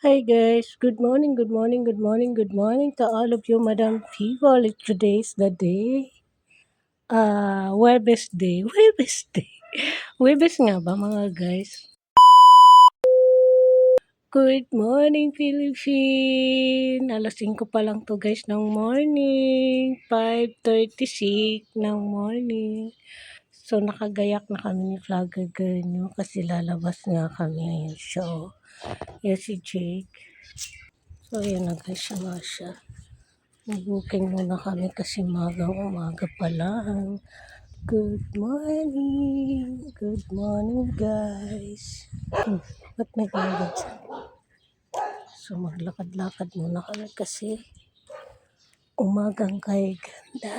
Hi guys, good morning, good morning, good morning, good morning to all of you, Madam people. Today's the day. Webes day. Webes day. Webes nga ba mga guys? Good morning, Philippines! Alas 5 pa lang to guys ng morning. 5:36 ng morning. So, nakagayak na kami ni vlogger girl nyo kasi lalabas nga kami ngayon siya. Yan si Jake. So, yan na guys, siya. Booking muna kami kasi umaga pa lang. Good morning! Good morning guys! Ba't may gagawin siya? So maglakad-lakad muna kami kasi umagang kay ganda.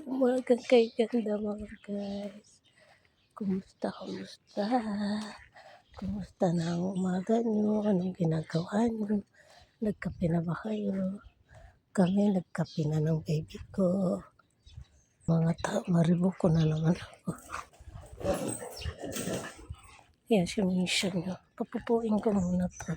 Umagang kay ganda mga guys. Kumusta? Kumusta na ang umaga nyo? Anong ginagawa nyo? Nagkape na ba kayo? Kami nagkape na ng baby ko. Maribok ko na naman ako. Yan siya mission nyo. Papupuin ko muna to.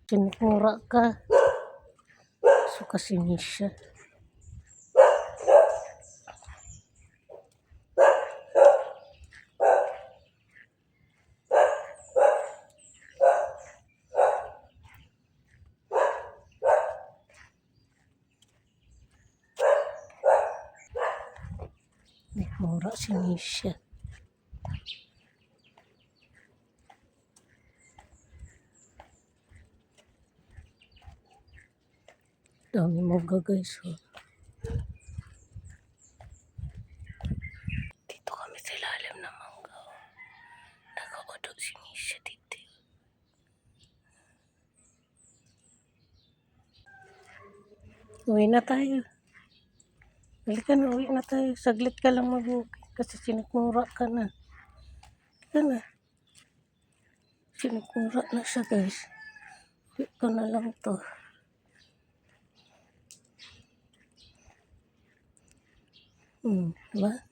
Sinukura ka. So kasi mission. Mura si Misha. Dami mo guys. Dito kami sa ilalim ng mangga. Nag-auto si Misha dito. Uwi na tayo. Halika na, uwi na tayo. Saglit ka lang mag-booking kasi sinukura ka na. Halika na. Sinukura na siya guys. Uwi ko na lang to. Diba?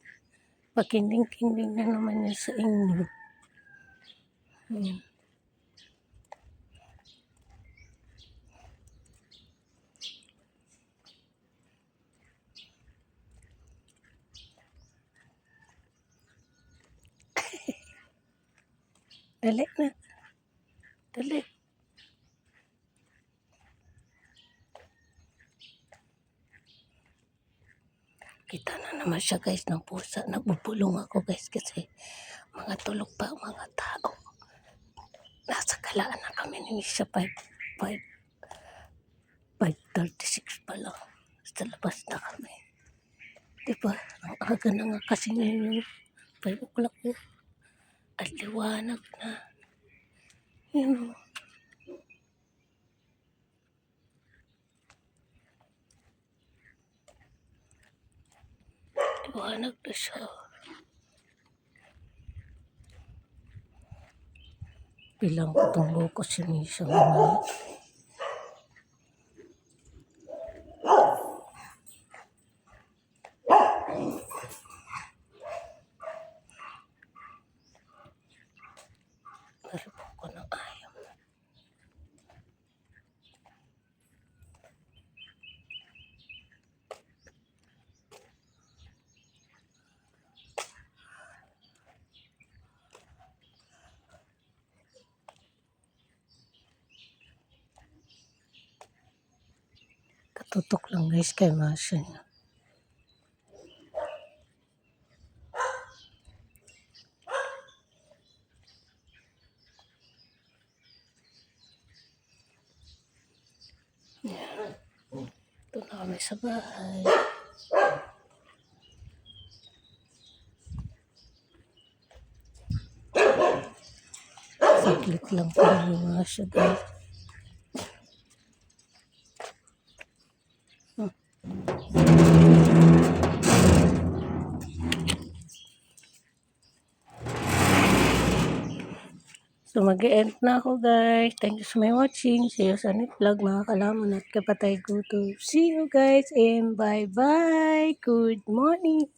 Pakinding-kinding na naman niya sa inyo. Dali na. Dali. Kita na naman siya guys ng pusa. Nagbubulong ako guys kasi mga tulog pa mga tao. Nasa kalaan na kami ni Misha 5:36 pa lang. Sa labas na kami. Diba? Ang aga na nga kasi ngayon 5 o'clock na. At liwanag na. Yun. Liwanag na siya. Bilang ko itong buko si Misha mamaya. Maribok ko ng ayaw. Katutok lang guys kay Masha niya. Ito na kami sa bahay. Saglit lang po yung Masha guys. So So mag-e-end na ako guys. Thank you so much watching. See you sa next vlog mga kalamon at kapatay guto. See you guys and bye bye. Good morning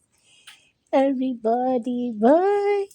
everybody. Bye.